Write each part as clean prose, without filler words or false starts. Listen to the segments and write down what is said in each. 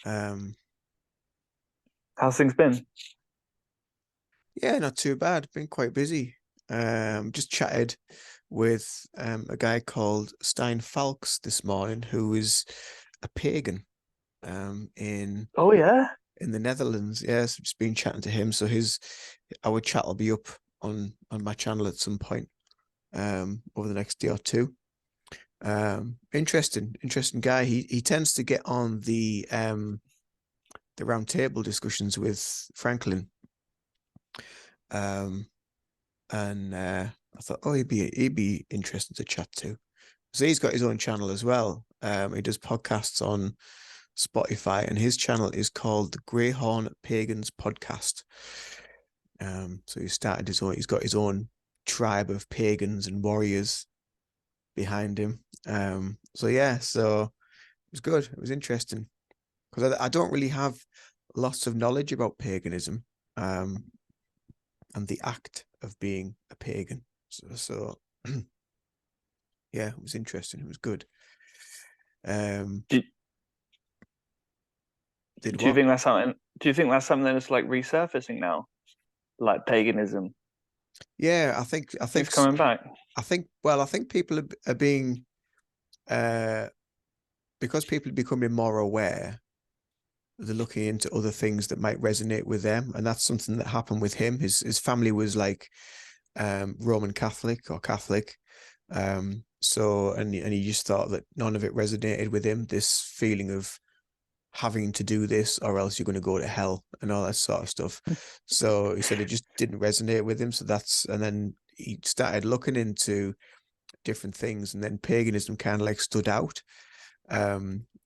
Um, How's things been? yeah, not too bad. Been quite busy. Just chatted with a guy called Stein Falks this morning, who is a pagan um, in Oh yeah. in the Netherlands. Yes, just been chatting to him. So his our chat will be up on my channel at some point over the next day or two. Interesting guy. He tends to get on the round table discussions with Franklin. Um, and I thought, oh, he'd be interesting to chat to. So he's got his own channel as well. He does podcasts on Spotify, and his channel is called the Greyhorn Pagans Podcast. So he started his own. He's got his own tribe of pagans and warriors behind him. So yeah, so it was good. It was interesting because I don't really have lots of knowledge about paganism. Um, and the act of being a pagan. So yeah, it was interesting. It was good. Um, Do, did do you what? think that's something? Do you think that's something that's like resurfacing now, like paganism? Yeah, I think I think It's coming back. I think well, I think people are being uh because people are becoming more aware. They're looking into other things that might resonate with them, and that's something that happened with him. His family was like Roman Catholic or Catholic. So and he just thought that none of it resonated with him. This feeling of having to do this or else you're going to go to hell and all that sort of stuff. So he said it just didn't resonate with him. So and then he started looking into different things, and then paganism kind of like stood out.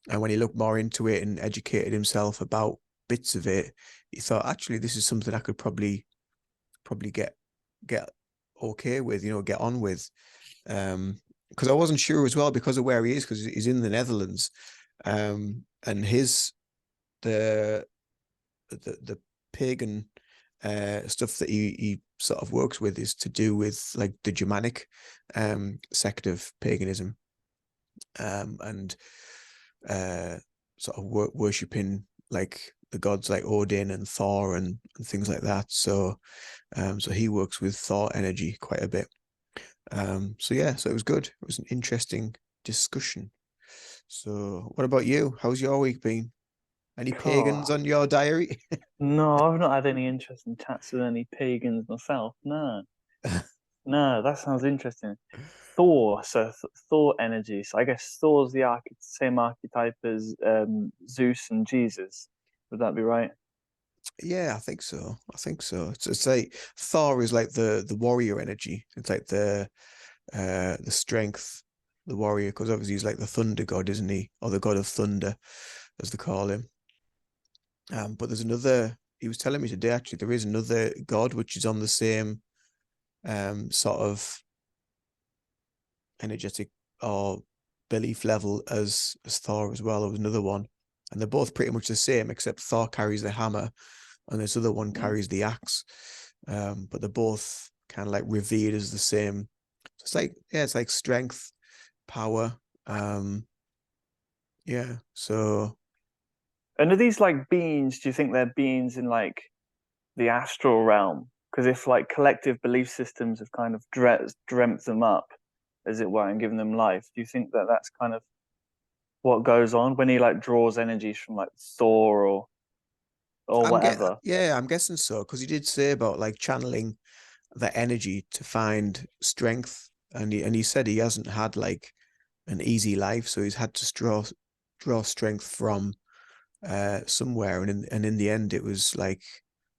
And when he looked more into it and educated himself about bits of it, he thought actually this is something I could probably get okay with, get on with. Because I wasn't sure as well because of where he is, because he's in the Netherlands. And the the pagan stuff that he sort of works with is to do with like the Germanic sect of paganism, and uh, sort of worshipping like the gods like Odin and Thor and things like that. So he works with Thor energy quite a bit. So yeah, so it was good. It was an interesting discussion. So what about you? How's your week been? Any pagans God, on your diary? no, I've not had any interest in chats with any pagans myself. No, no, that sounds interesting. Thor, so Thor energy. So I guess Thor's the same archetype as Zeus and Jesus. Would that be right? Yeah, I think so. I think so. It's like Thor is like the warrior energy. It's like the strength, the warrior, because obviously he's like the thunder god, isn't he? Or the god of thunder, as they call him. But there's another. He was telling me today actually there is another god which is on the same sort of energetic or belief level as Thor as well. There was another one, and they're both pretty much the same, except Thor carries the hammer, and this other one Mm. carries the axe. But they're both kind of like revered as the same. It's like yeah, it's like strength, power. Yeah. So And are these like beings? Do you think they're beings in like the astral realm? Because if like collective belief systems have kind of dreamt them up, as it were, and given them life, do you think that that's kind of what goes on when he like draws energies from like Thor or whatever? I'm guessing so because he did say about like channeling that energy to find strength, and he said he hasn't had like an easy life, so he's had to draw strength from somewhere, and in the end, it was like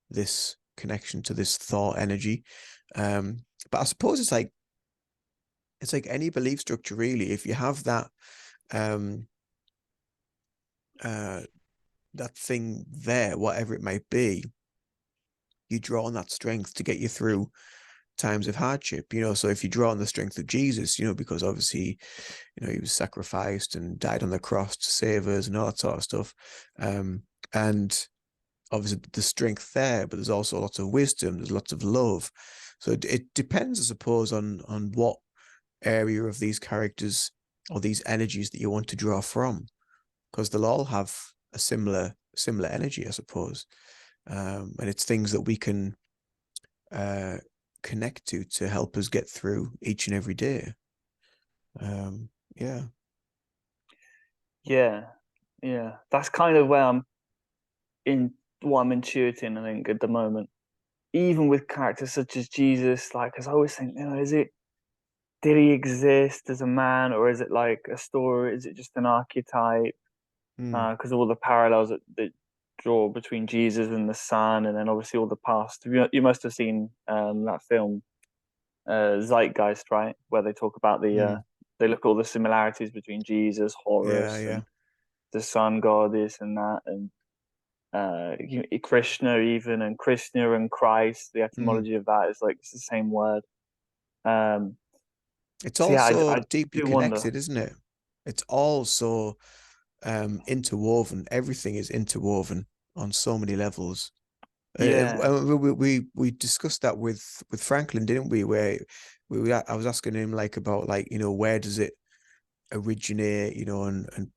this connection to this thought energy. But I suppose it's like any belief structure, really. If you have um uh that thing there, whatever it might be, you draw on that strength to get you through times of hardship. So if you draw on the strength of Jesus, because obviously, he was sacrificed and died on the cross to save us and all that sort of stuff. And obviously the strength there, but there's also lots of wisdom, there's lots of love. So it depends, I suppose, on what area of these characters or these energies that you want to draw from, because they'll all have a similar energy, I suppose. And it's things that we can uh, connect to help us get through each and every day. Yeah. Yeah, yeah. That's kind of where I'm intuiting, I think, at the moment. Even with characters such as Jesus, like, because I always think, did he exist as a man, or is it like a story? Is it just an archetype? Mm, Because all the parallels that draw between Jesus and the Son, and then obviously all the past. You must have seen that film, Zeitgeist, right? Where they talk about mm. they look at all the similarities between Jesus, Yeah, Horus, yeah. and the sun god, this and that, and Krishna even, and Krishna and Christ. The Mm. etymology of that is like it's the same word. Um, It's so yeah, also I deeply do wonder. connected, isn't it? It's also interwoven. Everything is interwoven on so many levels. Yeah, We discussed that with Franklin, didn't we? Where I was asking him like about like where does it originate? And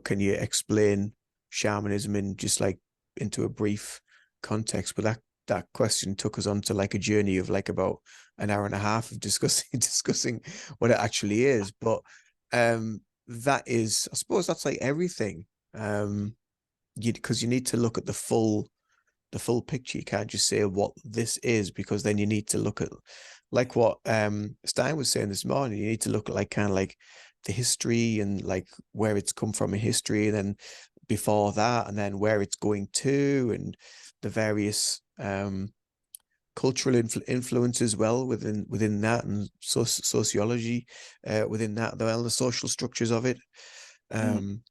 can you explain shamanism in just like into a brief context? But that question took us on to like a journey of like about an hour and a half of discussing discussing what it actually is. But that is, I suppose that's like everything. Because you need to look at the full picture. You can't just say what this is, because then you need to look at like what Stein was saying this morning. You need to look at like kind of like the history and like where it's come from in history, and then before that, and then where it's going to, and the various cultural influence as well within that, and sociology within that, the social structures of it. mm, Um,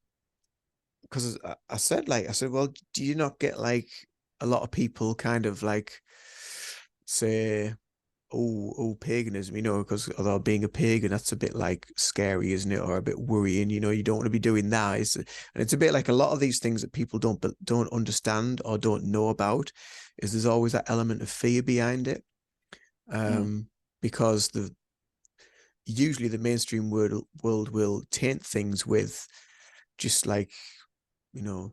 because I said, well, do you not get like a lot of people kind of like say, oh, paganism, because although being a pagan, that's a bit like scary, isn't it? Or a bit worrying, you don't want to be doing that. And it's a bit like a lot of these things that people don't understand or don't know about, is there's always that element of fear behind it. mm, Because usually the mainstream world will taint things with just like, you know,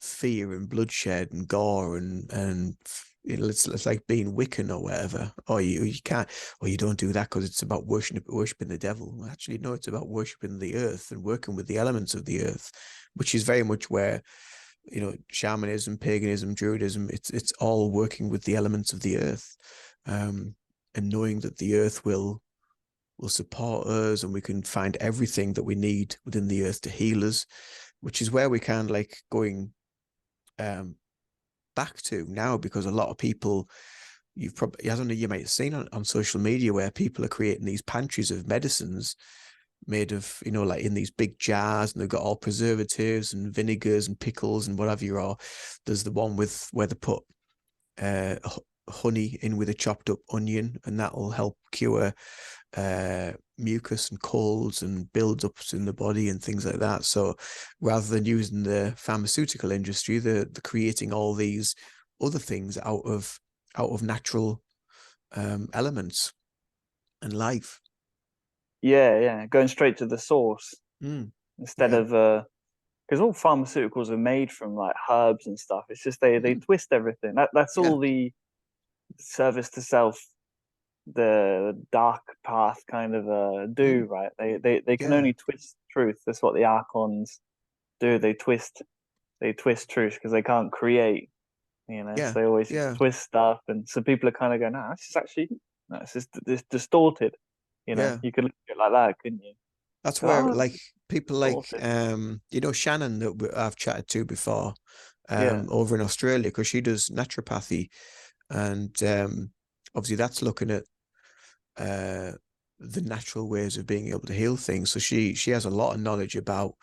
fear and bloodshed and gore and it's like being Wiccan or whatever. Or you can't, or you don't do that because it's about worshiping the devil. Well, actually, no, it's about worshiping the earth and working with the elements of the earth, which is very much where shamanism, paganism, druidism. It's all working with the elements of the earth, um, and knowing that the earth will support us, and we can find everything that we need within the earth to heal us, which is where we kind of like going um, back to now, because a lot of people, you've probably, I don't know, you might have seen on social media where people are creating these pantries of medicines made of, like in these big jars, and they've got all preservatives and vinegars and pickles and whatever you are. There's the one with where they put uh, honey in with a chopped up onion, and that will help cure mucus and colds and build-ups in the body and things like that. So rather than using the pharmaceutical industry, they're creating all these other things out of natural elements and life. yeah. Going straight to the source Mm, instead yeah, of because all pharmaceuticals are made from like herbs and stuff. It's just they mm, twist everything. That's yeah, all the service to self, the dark path kind of mm, do, right? They can yeah, only twist truth. That's what the archons do. They twist truth because they can't create. So yeah, they always just yeah, twist stuff, and so people are kind of going, "Ah, this is actually no, it's just this distorted." yeah. You could look at it like that, couldn't you? That's Go, where oh, like people like distorted. Shannon that I've chatted to before, Yeah. over in Australia, because she does naturopathy, and obviously that's looking at uh the natural ways of being able to heal things. So she has a lot of knowledge about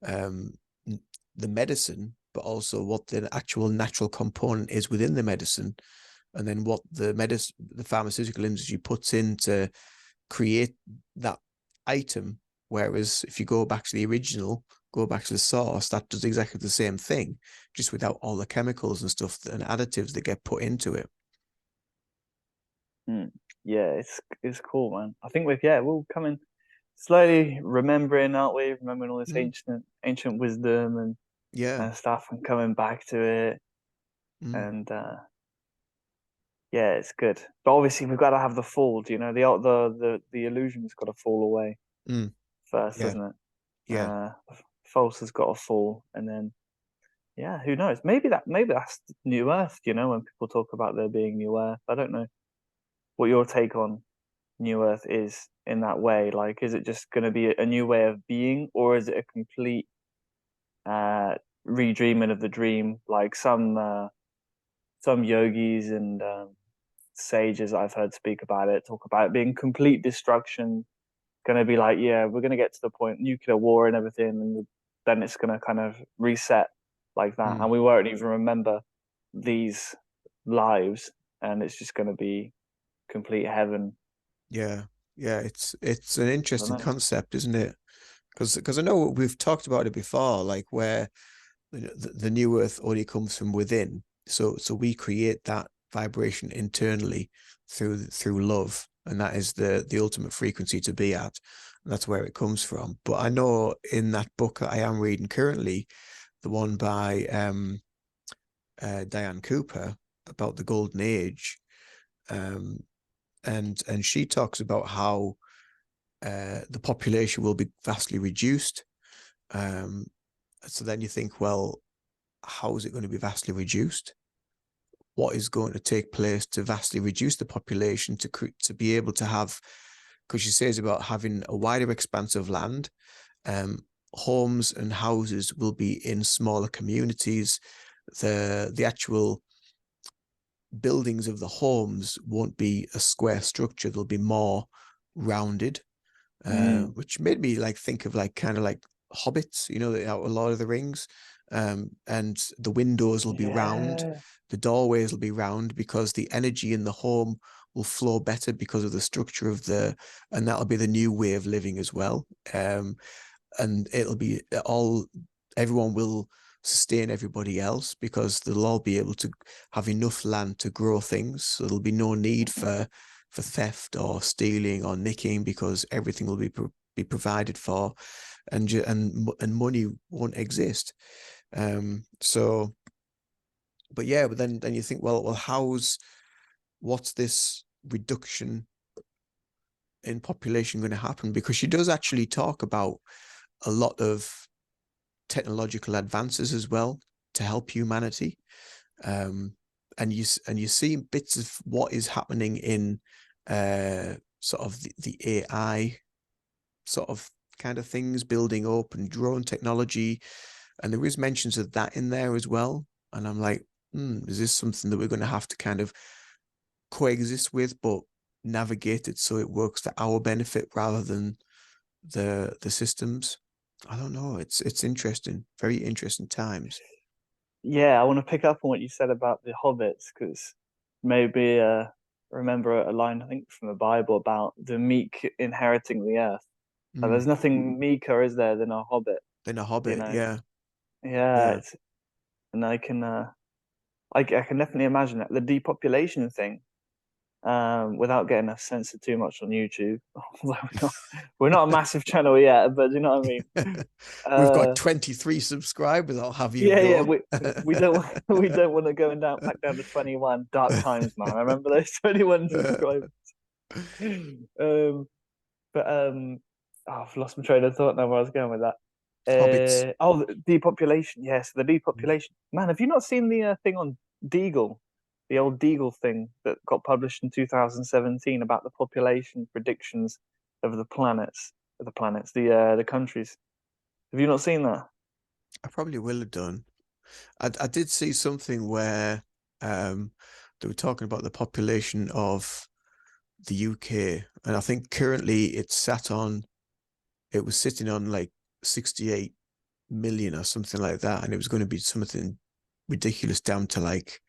um the medicine, but also what the actual natural component is within the medicine, and then what the pharmaceutical industry puts in to create that item. Whereas if you go back to the original, go back to the source, that does exactly the same thing, just without all the chemicals and stuff and additives that get put into it. Mm. Yeah, it's cool, man. I think we're all coming slowly remembering, aren't we? Remembering all this Mm, ancient wisdom, and Yeah. and stuff, and coming back to it, Mm. and yeah, it's good. But obviously, we've got to have the fall. Do you know the illusion's got to fall away Mm. first, Yeah. hasn't it? Yeah. False has got to fall, and then yeah, who knows? Maybe that's New Earth. You know, when people talk about there being New Earth, I don't know what your take on New Earth is in that way. Like, is it just going to be a new way of being, or is it a complete uh, redreaming of the dream? Like some yogis and sages I've heard speak about it, talk about it being complete destruction. Going to be like, yeah, we're going to get to the point nuclear war and everything, and then it's going to kind of reset like that, Mm. and we won't even remember these lives, and it's just going to be complete heaven. Yeah. Yeah. It's an I don't interesting know. concept, isn't it? Because I know we've talked about it before, like where the new earth only comes from within. So we create that vibration internally through love, and that is the ultimate frequency to be at. And that's where it comes from. But I know in that book I am reading currently, the one by Diane Cooper about the golden age, um, and she talks about how the population will be vastly reduced. Um, so then you think, well, how is it going to be vastly reduced? What is going to take place to vastly reduce the population to be able to have? Because she says about having a wider expanse of land, um, homes and houses will be in smaller communities. The actual buildings of the homes won't be a square structure; they'll be more rounded, Mm. which made me like think of like kind of like hobbits, you know, out of Lord of the Rings. And the windows will be round, Yeah. the doorways will be round because the energy in the home will flow better because of the structure of and that'll be the new way of living as well. And it'll be all, everyone will sustain everybody else because they'll all be able to have enough land to grow things. So there'll be no need for theft or stealing or nicking because everything will be provided for, and money won't exist. So, but yeah, but then you think, well, what's this reduction in population going to happen? Because she does actually talk about a lot of technological advances as well to help humanity. Um, and you see bits of what is happening in sort of the AI sort of kind of things building up, and drone technology, and there is mentions of that in there as well. And I'm like, is this something that we're going to have to kind of coexist with, but navigate it so it works for our benefit rather than the systems? I don't know. It's interesting, very interesting times. Yeah, I want to pick up on what you said about the hobbits because maybe remember a line I think from the Bible about the meek inheriting the earth. And Mm. there's nothing meeker, is there, than a hobbit? Then a You Hobbit, know? yeah, Yeah, yeah. it's and I can definitely imagine that the depopulation thing. Without getting us censored too much on YouTube, although we're not a massive channel yet, but you know what I mean. We've got Uh, 23 subscribers. I'll have you yeah, know. we don't we don't want to go down back down to 21 dark times, man. I remember those 21 subscribers. Um, but oh, I've lost my train of thought now where I was going with that. Hobbits. Oh, the depopulation. Yes, the depopulation. Man, have you not seen the thing on Deagle, the old Deagle thing that got published in 2017 about the population predictions of the countries? Have you not seen that? I probably will have done. I did see something where um, they were talking about the population of the UK, and I think currently it was sitting on like 68 million or something like that, and it was going to be something ridiculous down to like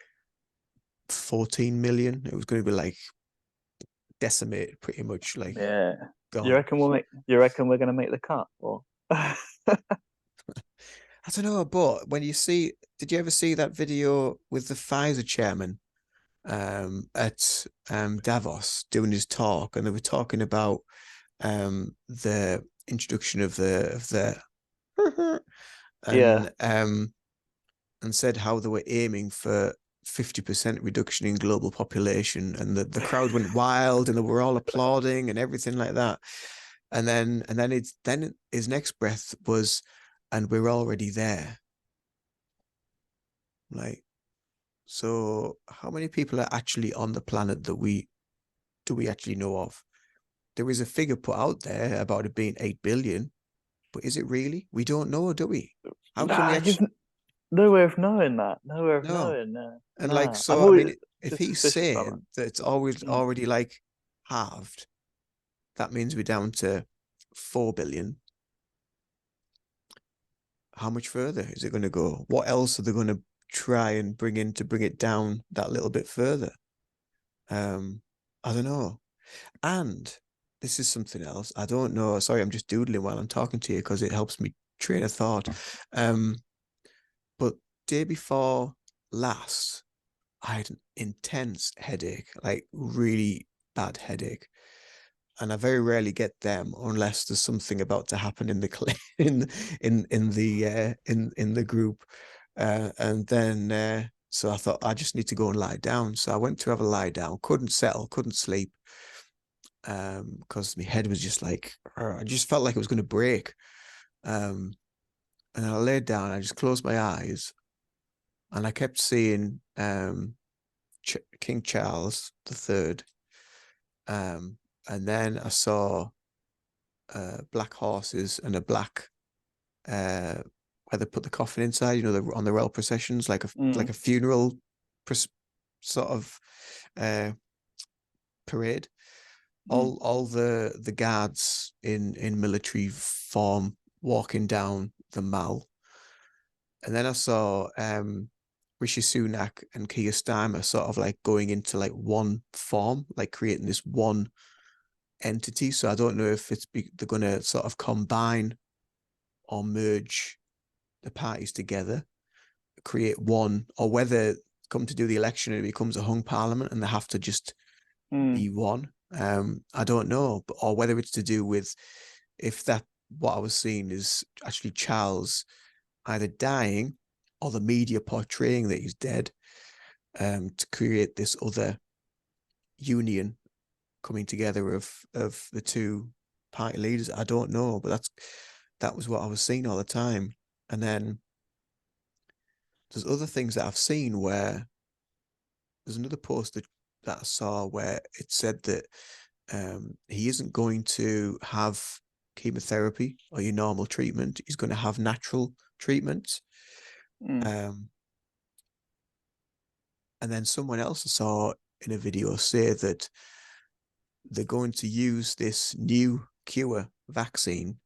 14 million. It was going to be like decimated, pretty much like Yeah. gone. You reckon we're gonna make the cut? Or I don't know, but when you see, did you ever see that video with the Pfizer chairman at Davos doing his talk, and they were talking about the introduction of the yeah. and said how they were aiming for 50% reduction in global population, and the crowd went wild and they were all applauding and everything like that. And then his next breath was, and we're already there. Like, so how many people are actually on the planet that we actually know of? There is a figure put out there about it being 8 billion, but is it really? We don't know, do we? How can we Nah, you've actually no way of knowing that. No way of know? knowing. And like, Nah, I've so I always mean, if just he's suspicious about saying that it's always that. already like halved, that means we're down to 4 billion. How much further is it going to go? What else are they going to try and bring in to bring it down that little bit further? I don't know. And this is something else. I don't know. Sorry, I'm just doodling while I'm talking to you because it helps me train of thought. Um, but day before last, I had an intense headache, like really bad headache. And I very rarely get them unless there's something about to happen in the in the group. And then so I thought I just need to go and lie down. So I went to have a lie down, couldn't settle, couldn't sleep, because my head was just like I just felt like it was going to break. Um, and I laid down, I just closed my eyes, and I kept seeing King Charles III. And then I saw black horses and a black where they put the coffin inside, on the royal processions, like a Mm, funeral sort of uh, parade. mm, All the guards in military form walking down the mall, and then I saw Rishi Sunak and Keir Starmer sort of like going into like one form, like creating this one entity. So I don't know if they're going to sort of combine or merge the parties together, create one, or whether come to do the election and it becomes a hung parliament and they have to just mm, be one. I don't know, or whether it's to do with if that what I was seeing is actually Charles either dying or the media portraying that he's dead, to create this other union coming together of the two party leaders. I don't know, but that was what I was seeing all the time. And then there's other things that I've seen where there's another post that I saw where it said that he isn't going to have chemotherapy or your normal treatment. He's going to have natural treatments. mm. Um, and then someone else I saw in a video say that they're going to use this new cure vaccine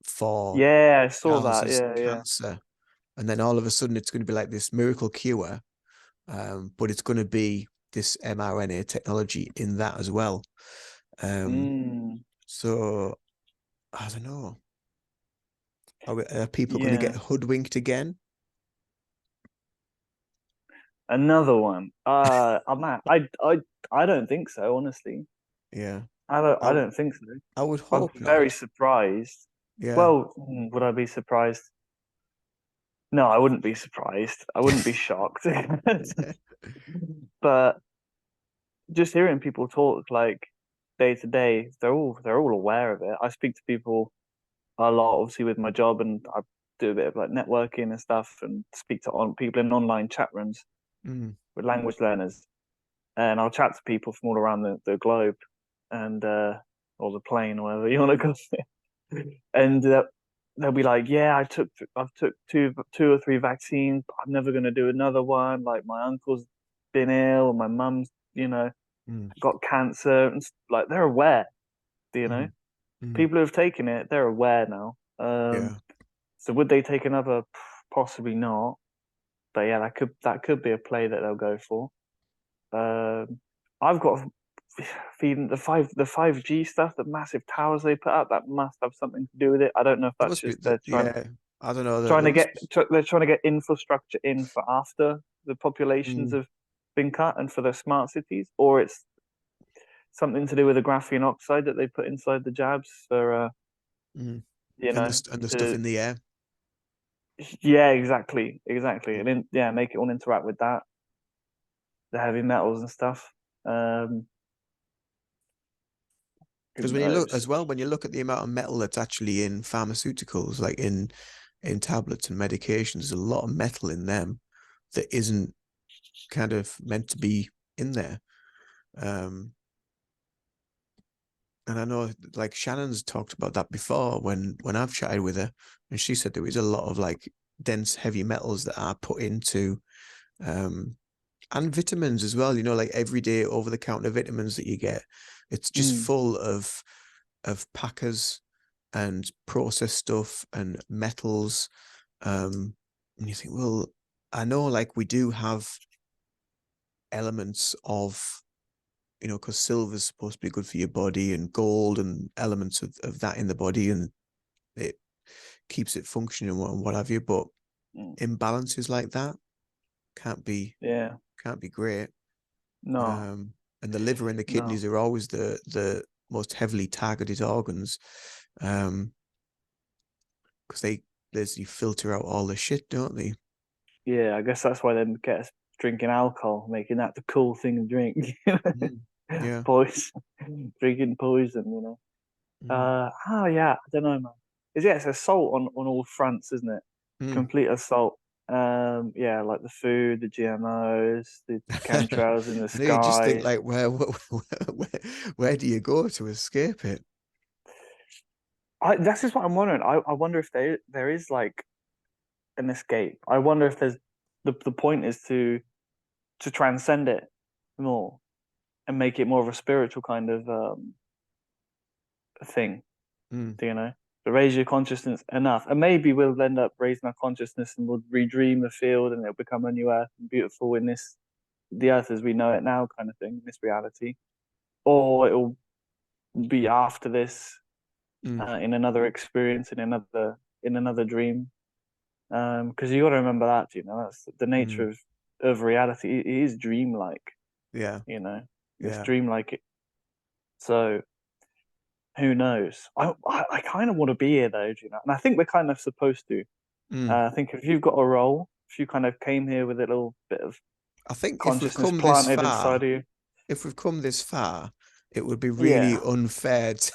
for Yeah, I saw that. Charles's Yeah, yeah. cancer. And then all of a sudden it's going to be like this miracle cure, but it's going to be this mRNA technology in that as well. Um, Mm, so I don't know. Are people going to get yeah. hoodwinked again? Another one. I don't think so, honestly. Yeah, I I don't think so. I would I'd be hope very not. surprised. Yeah. Well, would I be surprised? No, I wouldn't be surprised. I wouldn't be shocked. But just hearing people talk like day to day, they're all aware of it. I speak to people a lot, obviously, with my job, and I do a bit of like networking and stuff, and speak to people in online chat rooms Mm, with language learners, and I'll chat to people from all around the globe, and or the plane, or whatever you want to call it, and they'll be like, "Yeah, I've took two or three vaccines, but I'm never gonna do another one. Like my uncle's been ill, and my mum's, mm, got cancer, and like they're aware, you know." mm, mm. People who have taken it, they're aware now. Yeah. So would they take another? Possibly not. But yeah, that could be a play that they'll go for. Um, I've got feeding the 5G stuff, the massive towers they put up. That must have something to do with it. I don't know if There that's must be just they're that. Yeah. I don't know. trying There to must get be. they're trying to get infrastructure in for after the populations Mm, have been cut and for the smart cities, or it's something to do with the graphene oxide that they put inside the jabs for mm. you know And the stuff to in the air. Yeah, exactly, Mm. and then yeah, make it all interact with that, the heavy metals and stuff. Um, who Because when you look knows? as well, when you look at the amount of metal that's actually in pharmaceuticals, like in tablets and medications, there's a lot of metal in them that isn't kind of meant to be in there. Um, and I know like Shannon's talked about that before when I've chatted with her, and she said there is a lot of like dense heavy metals that are put into um and vitamins as well, you know, like everyday over the counter vitamins that you get. It's just Mm, full of packers and processed stuff and metals. And you think, well, I know like we do have elements of, you know, because silver's supposed to be good for your body and gold and elements of that in the body, and it keeps it functioning and what have you. But mm, imbalances like that can't be yeah, can't be great. no, Um, and the liver and the no, kidneys are always the most heavily targeted organs, because they basically filter out all the shit, don't they? yeah. I guess that's why they get us drinking alcohol, making that the cool thing to drink. Mm. Yeah. Poison, drinking poison, you know. Mm. Oh yeah, I don't know, man. It's assault on all fronts, isn't it? Mm. Complete assault. Yeah, like the food, the GMOs, the chemtrails in the I know you just think sky. like where do you go to escape it? That's just what I'm wondering. I wonder if there is like an escape. I wonder if there's the point is to transcend it more and make it more of a spiritual kind of thing. Mm. Do you know? To raise your consciousness enough, and maybe we'll end up raising our consciousness and we'll redream the field, and it'll become a new Earth, and beautiful in this the Earth as we know it now, kind of thing, this reality, or it'll be after this Mm. in another experience in another dream. Because you got to remember that, you know, that's the nature Mm. of reality. It is dreamlike, Yeah. you know, it's Yeah. dreamlike. So who knows? I kind of want to be here though, do you know, and I think we're kind of supposed to. Mm. I think if you've got a role, if you kind of came here with a little bit of I think consciousness planted inside of you, if we've come this far, it would be really yeah. unfair to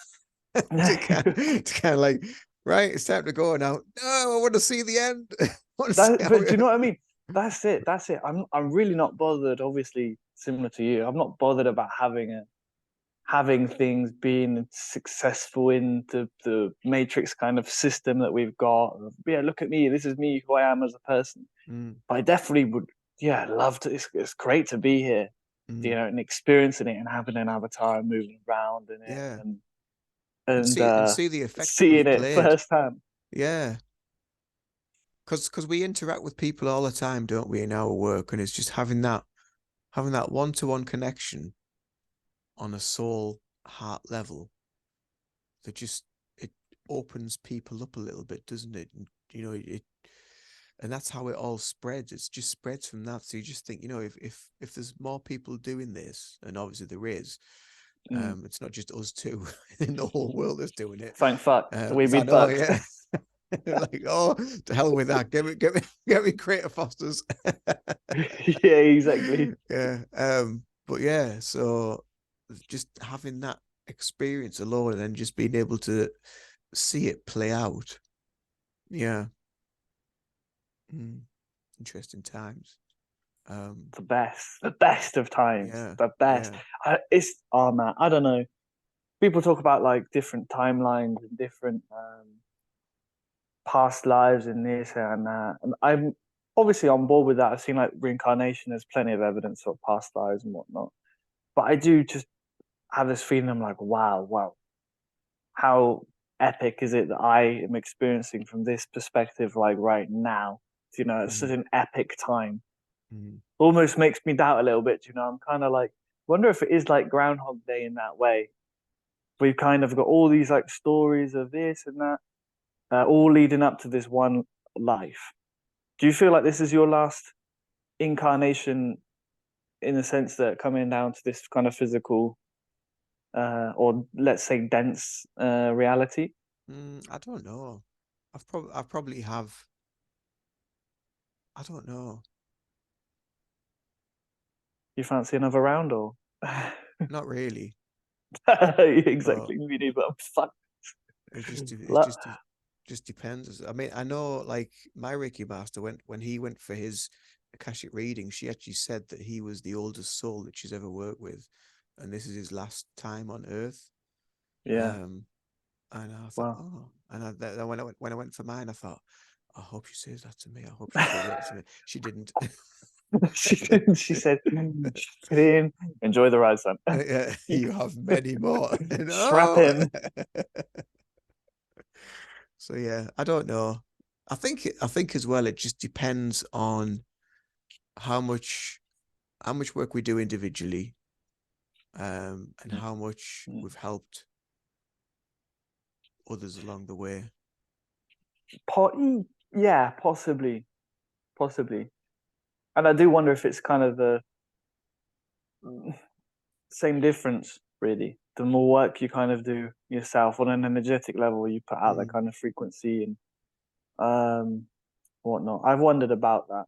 kind of like, right, it's time to go now. No, I want to see the end. I want to see how But do you it. know what I mean? That's it. That's it. I'm really not bothered. Obviously, similar to you, I'm not bothered about having things being successful in the matrix kind of system that we've got. Yeah, look at me. This is me, who I am as a person. Mm. But I definitely would. Yeah, love to. It's great to be here, you Mm. know, and experiencing it and having an avatar and moving around in it Yeah. And and see the effect that seeing we've it played. firsthand. Yeah. Because we interact with people all the time, don't we, in our work, and it's just having that one-to-one connection on a soul heart level that just it opens people up a little bit, doesn't it? And, you know, it and that's how it all spreads. It's just spreads from that. So you just think, you know, if there's more people doing this, and obviously there is, Mm. it's not just us two in the whole world that's doing it. Thank fuck. We'd be I know, fucked. yeah. Like, oh, to hell with that. Get me Creator Fosters. Yeah, exactly. Yeah. But yeah, so just having that experience alone and then just being able to see it play out. Yeah. Mm, interesting times. Um, The best of times, yeah, the best. yeah. It's oh man, I don't know. People talk about like different timelines and different past lives and this and that, and I'm obviously on board with that. I've seen like reincarnation. There's plenty of evidence of past lives and whatnot, but I do just have this feeling. I'm like, wow, how epic is it that I am experiencing from this perspective, like right now? You know, it's such Mm, an epic time. mm, Almost makes me doubt a little bit. You know, I'm kind of like, wonder if it is like Groundhog Day in that way. We've kind of got all these like stories of this and that, all leading up to this one life. Do you feel like this is your last incarnation in the sense that coming down to this kind of physical, or let's say dense reality? I don't know. I probably have. I don't know. You fancy another round or? Not really, but Exactly, me neither. I'm fucked. it just depends. I mean, I know like my Reiki master went when he went for his Akashic reading, she actually said that he was the oldest soul that she's ever worked with, and this is his last time on Earth. Yeah. Um, and I thought, Well, oh, and then when I went for mine, I thought, I hope she says that to me. I hope she says that to me. She didn't. she didn't. She said, "Get in, enjoy the ride, son." Yeah, You you have many more. strap No. in. So yeah, I don't know. I think as well it just depends on how much how much work we do individually, and how much we've helped others along the way. Yeah, possibly, possibly. And I do wonder if it's kind of the same difference, really. The more work you kind of do yourself on an energetic level, you put out that Mm, kind of frequency and um, whatnot. I've wondered about that.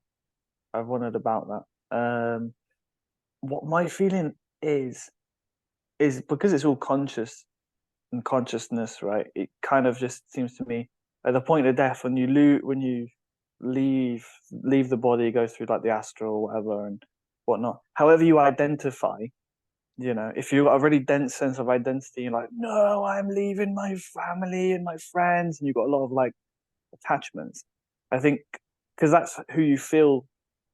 I've wondered about that. What my feeling is because it's all conscious and consciousness, right? It kind of just seems to me at the point of death when you leave the body, go through like the astral or whatever and whatnot. However you identify, if you've got a really dense sense of identity, you're like, no, I'm leaving my family and my friends, and you've got a lot of like attachments. I think because that's who you feel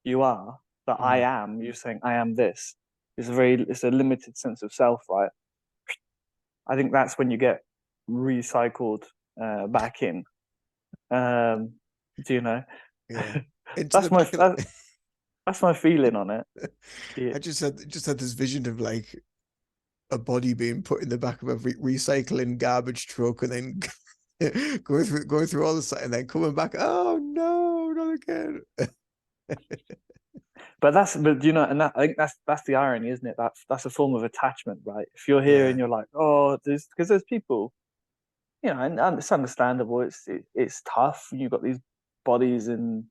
you are, that I mm, am, you're saying I am this. It's a limited sense of self, right? I think that's when you get recycled back in. Um, do you know? yeah. Into the that's my back of that, that's my feeling on it. Yeah. I just had this vision of like a body being put in the back of a recycling garbage truck and then going through all the site and then coming back. Oh no, not again. But and I think that's the irony, isn't it? That's a form of attachment, right? If you're here and Yeah. you're like, oh, there's people, and it's understandable. It's tough. You've got these bodies, and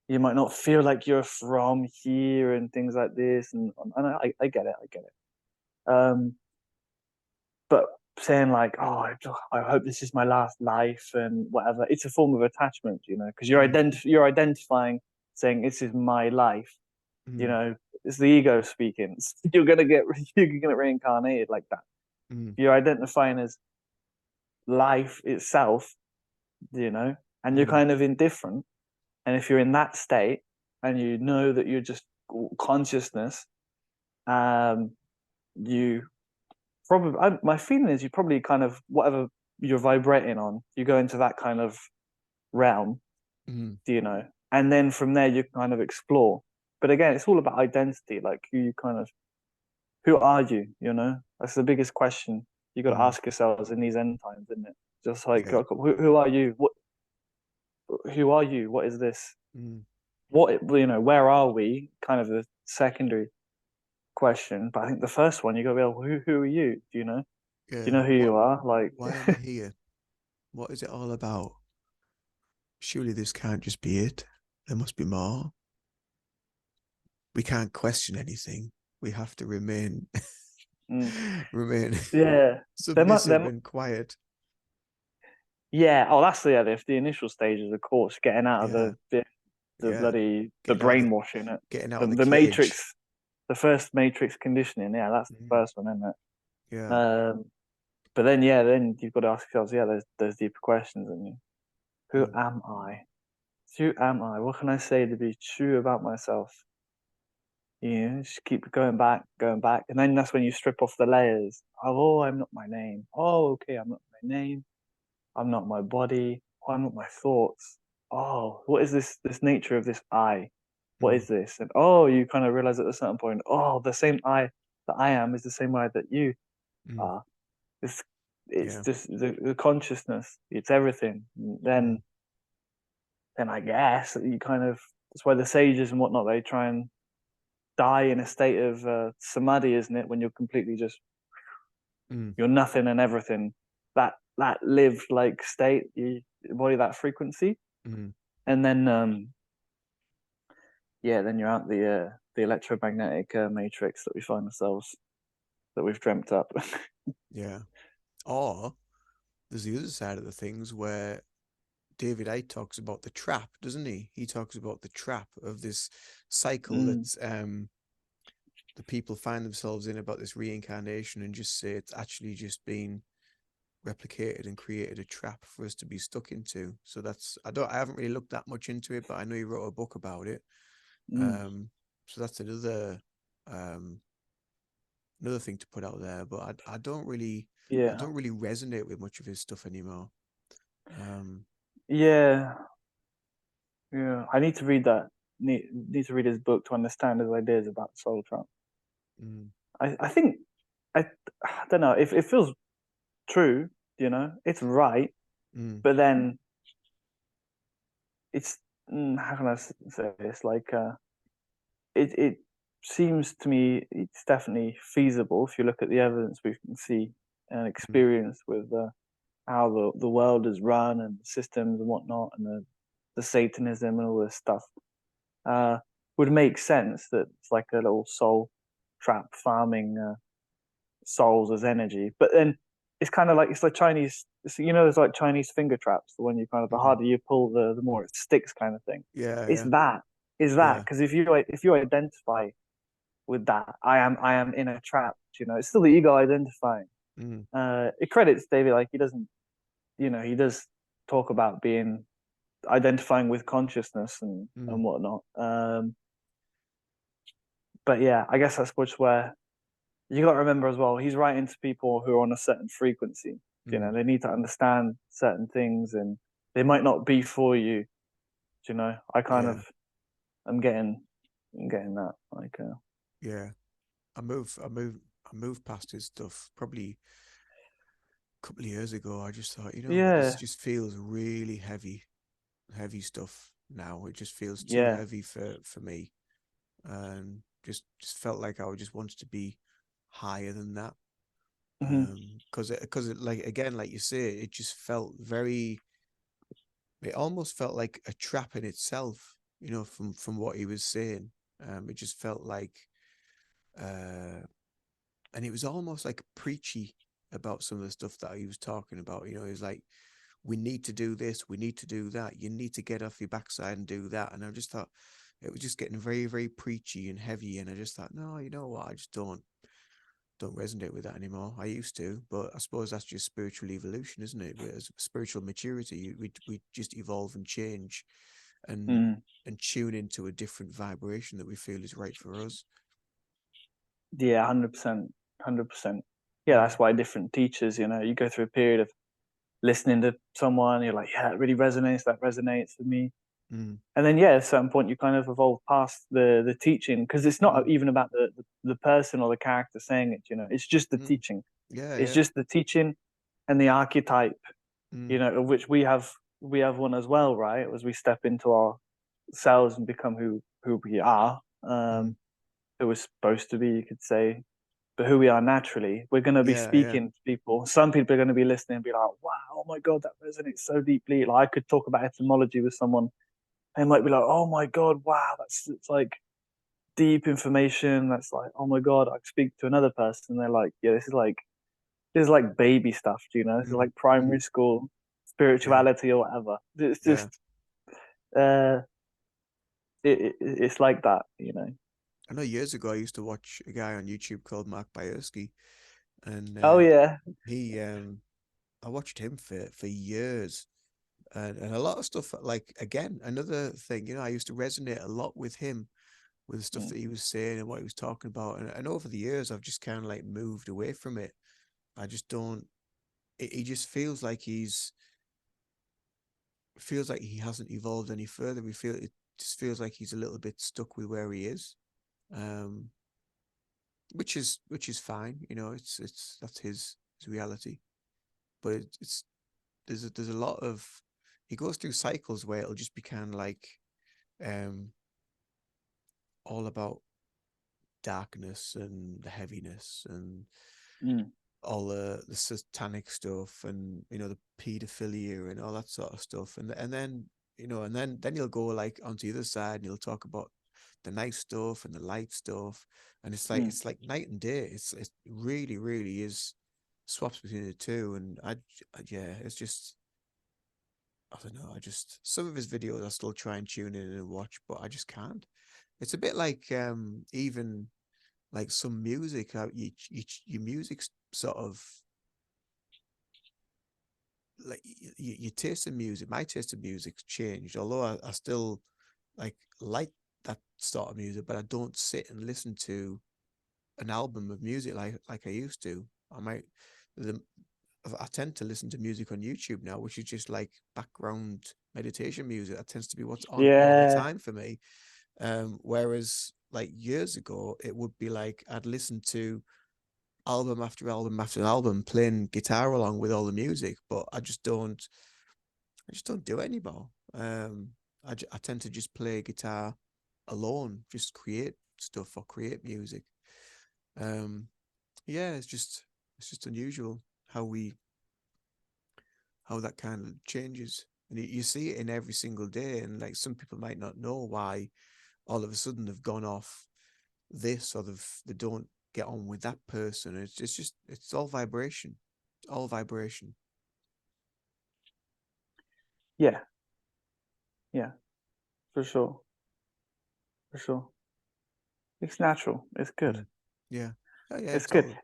you might not feel like you're from here and things like this, and I get it, I get it. But saying like, oh, I hope this is my last life and whatever, it's a form of attachment, because Mm, you're identifying, saying this is my life. you mm, know it's the ego speaking. You're gonna get you're gonna reincarnated like that. mm, You're identifying as life itself, and you're mm, kind of indifferent. And if you're in that state and you know that you're just consciousness, um you probably, my feeling is you probably kind of, whatever you're vibrating on, you go into that kind of realm, mm. and then from there you kind of explore. But again, it's all about identity, like who are you? That's the biggest question you got to Mm. ask yourselves in these end times, isn't it? Just like, Yeah. who are you? Who are you? What is this? Mm. Where are we? Kind of a secondary question, but I think the first one you got to be like, who are you? Do you Yeah. know who What? you are? Like, Why am I here? What is it all about? Surely this can't just be it. There must be more. We can't question anything. We have to remain mm, remain yeah, there might, submissive there, and quiet. yeah. Oh, that's the initial stages, of course, getting out of Yeah. the Yeah. bloody the Getting out of the brainwashing it, getting out the of the the cage. matrix, the first matrix conditioning. Yeah, that's the Mm. first one, isn't it? Yeah. But then, yeah, then you've got to ask yourselves, yeah, there's deeper questions, and who Mm. am I? Who am I? What can I say to be true about myself? Just keep going back, and then that's when you strip off the layers. Oh, I'm not my name. Oh, okay, I'm not my name. I'm not my body. Oh, I'm not my thoughts. Oh, what is this nature of this I? What Mm. is this? And oh, you kind of realize at a certain point, oh, the same I that I am is the same I that you Mm. are. It's Yeah. just the consciousness. It's everything. Mm. Then I guess you kind of, that's why the sages and whatnot, they try and die in a state of samadhi, isn't it? When you're completely just, Mm. you're nothing and everything. That lived like state, you embody that frequency, Mm. and then yeah, then you're out the electromagnetic matrix that we find ourselves, that we've dreamt up. Yeah. Or there's the other side of the things where David Icke talks about the trap, doesn't he? He talks about the trap of this cycle Mm, that the people find themselves in about this reincarnation, and just say it's actually just been replicated and created a trap for us to be stuck into. So I haven't really looked that much into it, but I know he wrote a book about it. mm, Um, so that's um another thing to put out there. But I yeah, don't really resonate with much of his stuff anymore. Um, yeah, yeah. I need to read that. Need to read his book to understand his ideas about the soul trap. mm, I think I I don't know if it feels true. It's right, mm, but then it's how can I say this? Like it seems to me it's definitely feasible if you look at the evidence we can see and mm, experience with how the world is run and the systems and whatnot, and the Satanism and all this stuff. Uh, would make sense that it's like a little soul trap farming souls as energy. But then it's like Chinese. There's like Chinese finger traps. The one you kind of the mm. harder you pull, the more it sticks, kind of thing. Yeah, It's yeah, that. Is that yeah. because if you identify with that, I am in a trap. It's still the ego identifying. Mm, It credits David, like he does talk about being identifying with consciousness and mm, whatnot. But yeah, I guess that's which where you got to remember as well. He's writing to people who are on a certain frequency. mm. They need to understand certain things, and they might not be for you. I kind Yeah, of I'm getting that. Like, yeah. I move, I move, I moved past his stuff probably a couple of years ago. I just thought, you know what, this yeah, just feels really heavy, heavy stuff now. It just feels too yeah, heavy for me, and just felt like I would just wanted to be higher than that. hmm Because it, like again, like you say, it just felt very. It almost felt like a trap in itself, from what he was saying. It just felt like, uh, and it was almost like preachy about some of the stuff that he was talking about. He was like, we need to do this, we need to do that, you need to get off your backside and do that. And I just thought it was just getting very, very preachy and heavy. And I just thought, no, you know what? I just don't resonate with that anymore. I used to, but I suppose that's just spiritual evolution, isn't it? As spiritual maturity, we just evolve and change, and mm, and tune into a different vibration that we feel is right for us. yeah, 100%, 100%. Yeah, Mm, that's why different teachers. You go through a period of listening to someone. You're like, yeah, it really resonates. That resonates with me. mm, And then yeah, at a certain point you kind of evolve past the teaching, because it's not mm, even about the person or the character saying it. It's just the mm. teaching. Yeah, It's yeah. just the teaching and the archetype, Mm, of which we have one as well, right? As we step into our selves and become who we are, mm. who we're supposed to be, you could say, but who we are naturally. We're going to be Yeah, yeah. speaking to people. Some people are going to be listening and be like, wow, oh my god, that resonates so deeply. Like I could talk about etymology with someone, they might be like, "Oh my god, wow, it's like deep information." That's like, "Oh my god." I speak to another person, they're like, "Yeah, this is like baby stuff. This is Mm, like primary mm. school Yeah, spirituality or whatever." It's yeah. just, uh, it's like that. I know years ago I used to watch a guy on YouTube called Mark Biersky, and Oh yeah, he I watched him for years, and a lot of stuff, like again another thing, I used to resonate a lot with him, with the stuff mm, that he was saying and what he was talking about, and over the years I've just kind of like moved away from it. I just don't. He just feels like he hasn't evolved any further. It just feels like he's a little bit stuck with where he is. Um, which is fine. It's that's his reality. But it's there's a lot of, he goes through cycles where it'll just be kind of like um all about darkness and the heaviness and mm, all the satanic stuff, and the pedophilia and all that sort of stuff, and then then he'll go like onto the other side and he'll talk about the nice stuff and the light stuff, and Mm. it's like night and day. It really really is swaps between the two, and yeah, it's just I don't know. I just some of his videos I still try and tune in and watch, but I just can't. It's a bit like even like some music. Your music's sort of like your taste in music. My taste in music's changed. Although I still like that sort of music, but I don't sit and listen to an album of music like I used to. I might the I tend to listen to music on YouTube now, which is just like background meditation music. That tends to be what's on all the Yeah. time for me. Whereas like years ago, it would be like I'd listen to album after album after album, playing guitar along with all the music, but I just don't do it anymore. I tend to just play guitar alone, just create stuff or create music. Um, yeah, it's just unusual how how that kind of changes. And you see it in every single day. And like some people might not know why all of a sudden they've gone off this or they don't get on with that person. It's just it's all vibration, all vibration. Yeah. Yeah. For sure. For sure. It's natural. It's good. Mm. Yeah. Oh, yeah, It's it's good. all.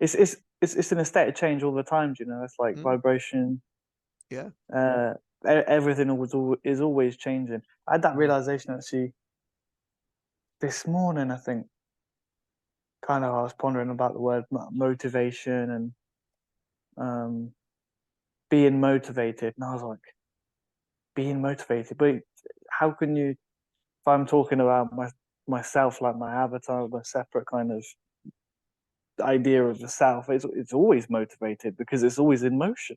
It's in a state of change all the time. You know, it's like Mm. vibration. Yeah. Uh, everything is always changing. I had that Mm. realization actually this morning. I think kind of I was pondering about the word motivation and um, being motivated, and I was like, being motivated. But how can you? If I'm talking about myself, like my avatar, my separate kind of idea of the self, it's always motivated because it's always in motion.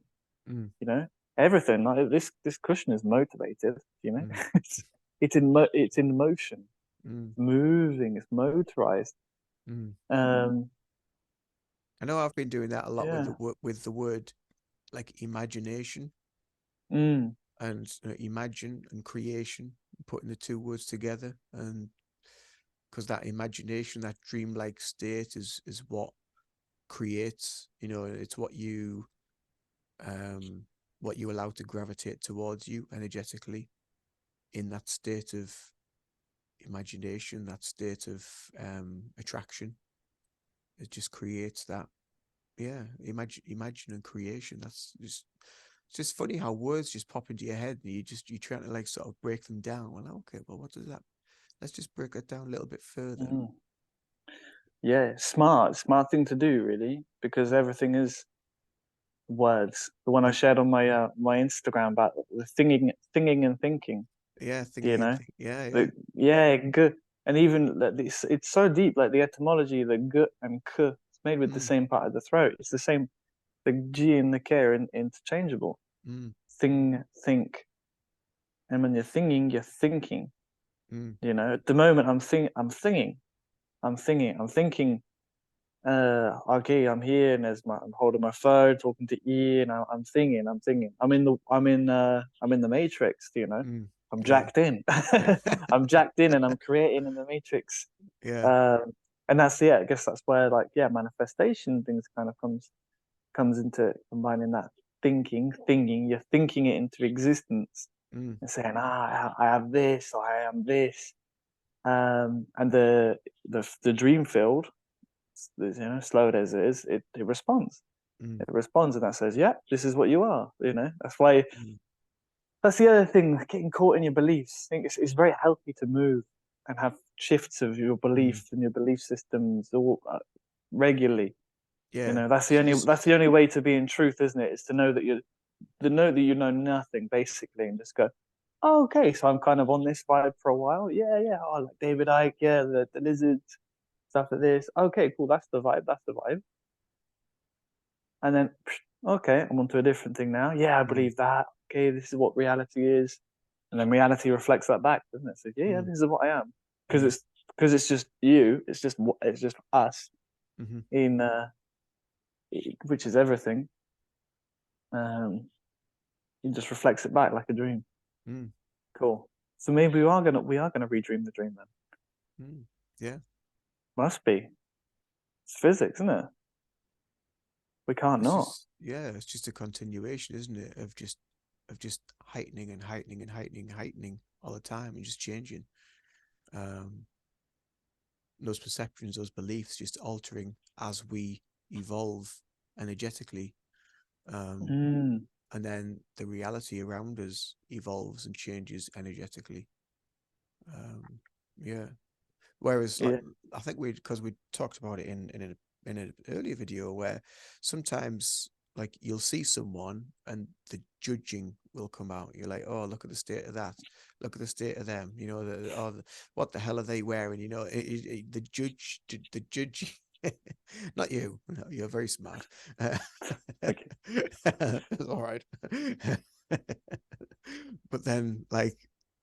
Mm. You know, everything like this cushion is motivated. You know, Mm. it's in motion, Mm. moving, it's motorized. Mm. Um, I know I've been doing that a lot with yeah. with the word like imagination Mm, and imagine and creation, putting the two words together, and because that imagination, that dreamlike state, is what creates. You know, it's um what you allow to gravitate towards you energetically in that state of imagination, that state of attraction. It just creates that. Yeah, imagine and creation. That's just it's just funny how words just pop into your head and you're trying to like sort of break them down. Well, okay, well, what does that? Let's just break it down a little bit further. mm. Yeah, smart thing to do, really, because Mm. everything is words. The one I Mm. shared on my Instagram about the thinking and thinking. Yeah, You thinking and know, think. Yeah, yeah. yeah, good. And even it's so deep, like the etymology, the g and k, it's made with the Mm. same part of the throat. It's the same. The g and the k are interchangeable. Mm. Think, and when you're thinking, you're thinking. Mm. You know, at the moment I'm thinking. Okay, I'm here, and I'm holding my phone, talking to Ian. I'm thinking. I'm in the matrix. You know, Mm. I'm Yeah. jacked in. I'm jacked in, and I'm creating in the matrix. Yeah. Um, and that's I guess that's where like manifestation things kind of comes into combining that thinking. You're thinking it into existence Mm. and saying, I have this, or I am this. And the dream field, slow as it is, it responds. Mm. It responds, and that says, "Yeah, this is what you are." That's why. Mm. That's the other thing. Getting caught in your beliefs. I think it's very healthy to move and have shifts of your Mm. beliefs and your belief systems all regularly. Yeah. That's the only way to be in truth, isn't it? Is to know that you know nothing basically, and just go, oh, okay, so I'm kind of on this vibe for a while. Yeah, yeah. Oh, like David Icke, yeah, the lizards, stuff like this. Okay, cool. That's the vibe. That's the vibe. And then, okay, I'm onto a different thing now. Yeah, I Mm. believe that. Okay, this is what reality is. And then reality reflects that back, doesn't it? So yeah, Mm. this is what I am. Mm. Because it's just you. It's just us Mm-hmm. in which is everything. It just reflects it back like a dream. Mm. Cool. So maybe we are gonna redream the dream then. Mm. Yeah. Must be. It's physics, isn't it? We can't It's not. just, yeah, it's just a continuation, isn't it? Of just heightening and heightening and heightening, heightening all the time and just changing. Um, those perceptions, those beliefs just altering as we evolve energetically. Um, Mm. and then the reality around us evolves and changes energetically. Um, yeah. Whereas, like, Yeah. I think because we talked about it in an earlier video, where sometimes like you'll see someone and the judging will come out. You're like, oh, look at the state of that. Look at the state of them. You know, what the hell are they wearing? You know, the judge. Not you. No, you're very smart. Okay. It's all right. But then, like,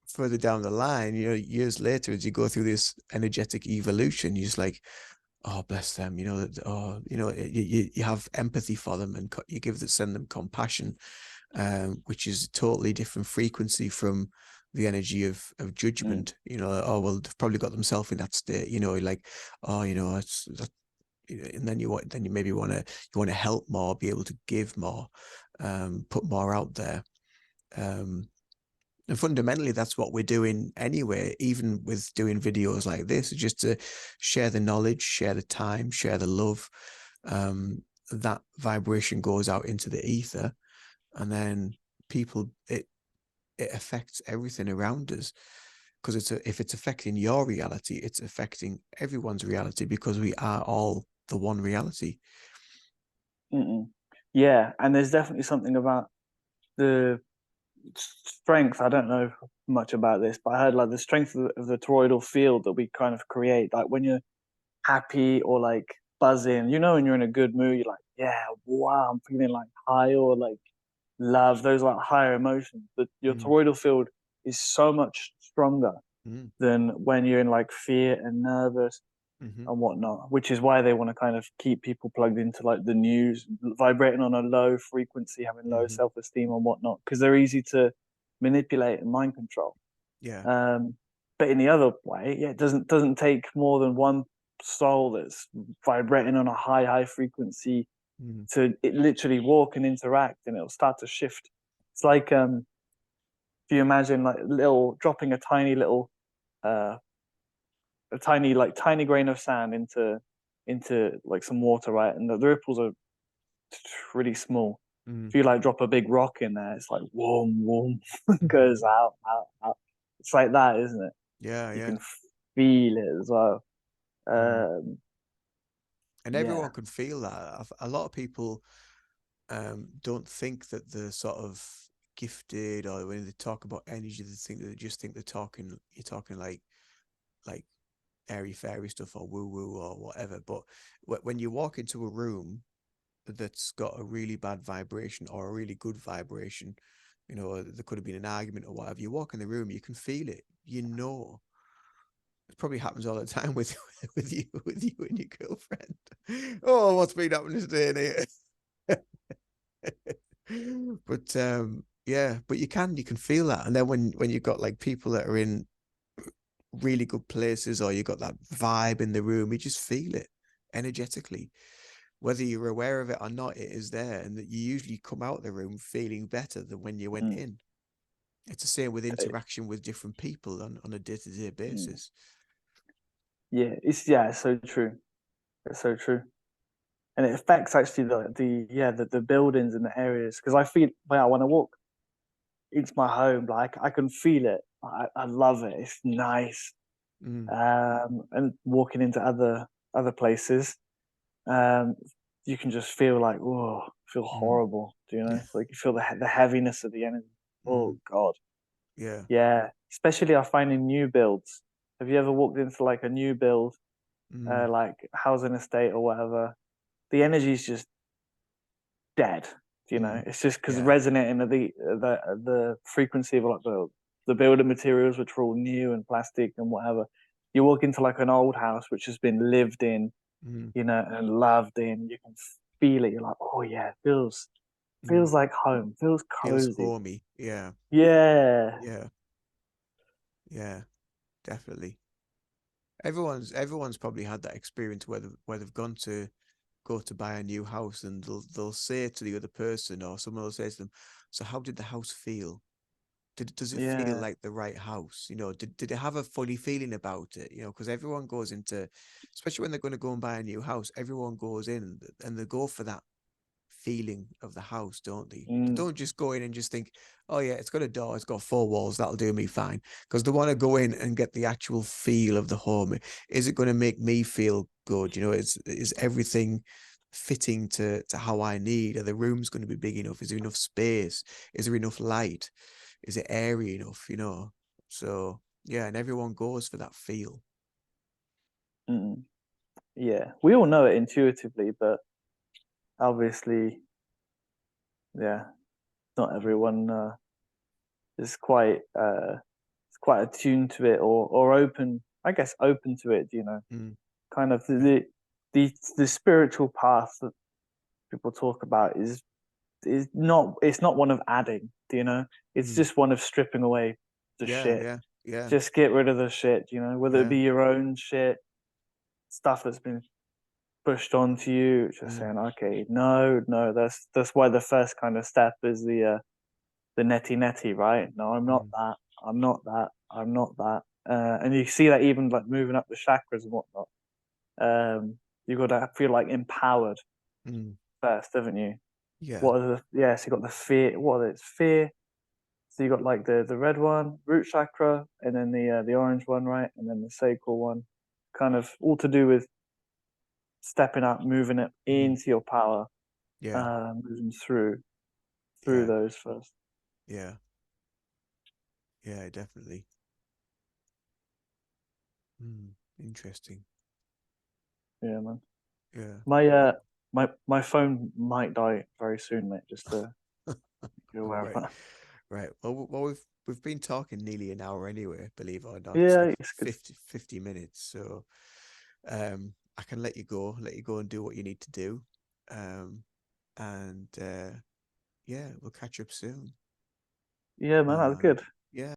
further down the line, you know, years later, as you go through this energetic evolution, you're just like, oh, bless them, you know, oh, you know, you have empathy for them and you send them compassion, which is a totally different frequency from the energy of Mm. judgment. You know, oh, well, they've probably got themselves in that state, you know, like, oh, you know, it's that, and then you maybe want to help more, be able to give more, put more out there. Um, and fundamentally, that's what we're doing anyway, even with doing videos like this, just to share the knowledge, share the time, share the love. That vibration goes out into the ether, and then people, it affects everything around us. Because if it's affecting your reality, it's affecting everyone's reality because we are all the one reality. Mm-mm. Yeah, and there's definitely something about the strength. I don't know much about this, but I heard like the strength of the toroidal field that we kind of create. Like when you're happy or like buzzing, you know, when you're in a good mood, you're like, yeah, wow, I'm feeling like high or like love, those like higher emotions. But your Mm, toroidal field is so much stronger mm, than when you're in like fear and nervous mm-hmm, and whatnot, which is why they want to kind of keep people plugged into like the news, vibrating on a low frequency, having low mm-hmm. self esteem and whatnot, because they're easy to manipulate and mind control. Yeah. Um, but in the other way, yeah, it doesn't take more than one soul that's vibrating on a high frequency Mm, to it literally walk and interact, and it'll start to shift. It's like if you imagine like little dropping uh a tiny like tiny grain of sand into like some water, right? And the ripples are really small. mm, If you like drop a big rock in there, it's like warm, warm, goes mm-hmm. out. It's like that, isn't it? Yeah, You yeah. can feel it as well. Mm. Um, And yeah. everyone can feel that. A lot of people don't think that they're sort of gifted, or when they talk about energy, they just think you're talking like airy fairy stuff or woo woo or whatever. But when you walk into a room that's got a really bad vibration or a really good vibration, you know, there could have been an argument or whatever. You walk in the room, you can feel it. You know, it probably happens all the time with with you and your girlfriend. Oh, what's been happening today? But yeah, but you can feel that. And then when you've got like people that are in really good places, or you got that vibe in the room, you just feel it energetically. Whether you're aware of it or not, it is there, and that you usually come out of the room feeling better than when you went Mm, in. It's the same with okay. interaction with different people on a day-to-day Mm. basis. It's so true. It's so true. And it affects actually the buildings and the areas because I feel well when I walk into my home, like I can feel it. I love it. It's nice. Mm, And walking into other places, um, you can just feel like, oh, feel mm, horrible. Do you know? Like you feel the heaviness of the energy. Oh mm, God, yeah. yeah. Especially I find in new builds. Have you ever walked into like a new build, Mm, like housing estate or whatever? The energy is just dead. You know, mm, it's just because yeah. resonating at the frequency of like the building materials, which are all new and plastic and whatever. You walk into like an old house which has been lived in, Mm, you know, and loved in. You can feel it. You're like, oh yeah, feels mm. like home. Feels Feels cozy. homey. Yeah. Yeah. Yeah. Yeah. Definitely. everyone's probably had that experience where they've gone to go to buy a new house and they'll say to the other person or someone will say to them, so how did the house feel? Does it feel Yeah. like the right house? You know, did it have a funny feeling about it? You know, because everyone goes into, especially when they're going to go and buy a new house, everyone goes in and they go for that feeling of the house, don't they? They Mm, don't just go in and just think, oh yeah, it's got a door, it's got four walls, that'll do me fine. Because they want to go in and get the actual feel of the home. Is it going to make me feel good? You know, is everything fitting to how I need? Are the rooms going to be big enough? Is there enough space? Is there enough light? Is it airy enough? You know, so yeah, and everyone goes for that feel. mm. Yeah, we all know it intuitively, but obviously, yeah, not everyone is quite attuned to it or open. I guess open to it. You know, Mm, kind of yeah. the spiritual path that people talk about is not it's not one of adding. Do you know? It's Mm, just one of stripping away the yeah, shit. yeah, yeah, Just get rid of the shit. You know, whether it yeah. be your own shit, stuff that's been pushed onto you, just Mm, saying, okay, no, no, that's why the first kind of step is the netty netty, right? No, I'm not mm, that. I'm not that. I'm not that. And you see that even like moving up the chakras and whatnot. You got to feel like empowered mm. first, haven't you? Yeah. What are the yeah? So you got the fear. What are it? It's fear. So you got like the red one, root chakra, and then the orange one, right? And then the sacral one, kind of all to do with stepping up, moving it Mm, into your power, yeah. moving through Yeah. those first. Yeah. Yeah, definitely. Interesting. Yeah, man. Yeah. My Well, my phone might die very soon, mate. Just to make you aware of right. that. Right. Well, we've been talking nearly an hour anyway, believe it or not. So Yeah, it's good. 50 minutes. So I can let you go and do what you need to do. Um and yeah, we'll catch up soon. Yeah, man, that was Um good.